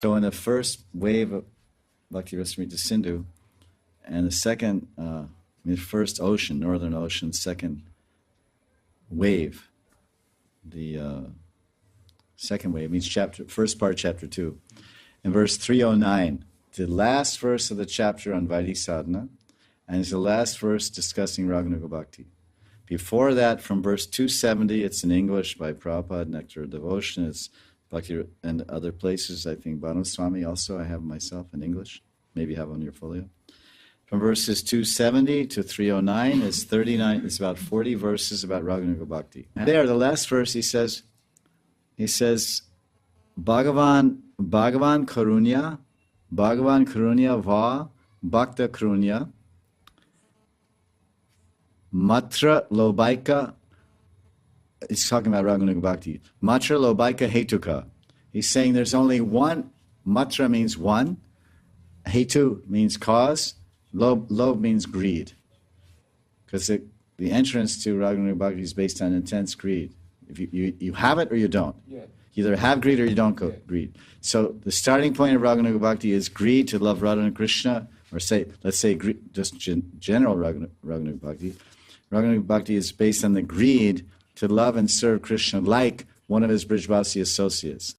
So in the first wave of Bhakti Rasamrita Sindhu, and the second, the first ocean, Northern Ocean, second wave, the second wave means first part, chapter 2. In verse 309, the last verse of the chapter on Vaidhi Sadhana, and it's the last verse discussing Raganuga Bhakti. Before that, from verse 270, it's in English by Prabhupada, Nectar of Devotion. It's Bhakti and other places. I think Mahanidhi Swami also, I have myself in English. Maybe you have on your folio. From verses 270 to 309 is 39. It's about 40 verses about Raganuga Bhakti. And there, the last verse, he says, Bhagavan Karunya Va Bhakta Karunya Matra Lobaika. He's talking about Raganuga Bhakti. Matra Lobaika Hetuka. He's saying there's only one. Matra means one. Hetu means cause. Lob means greed. Because the entrance to Raganuga Bhakti is based on intense greed. If you have it or you don't. Yeah. You either have greed or you don't greed. So the starting point of Raganuga Bhakti is greed to love Radha and Krishna, or let's say just general Raganuga Bhakti. Raganuga Bhakti is based on the greed to love and serve Krishna like one of his Brijvasi associates.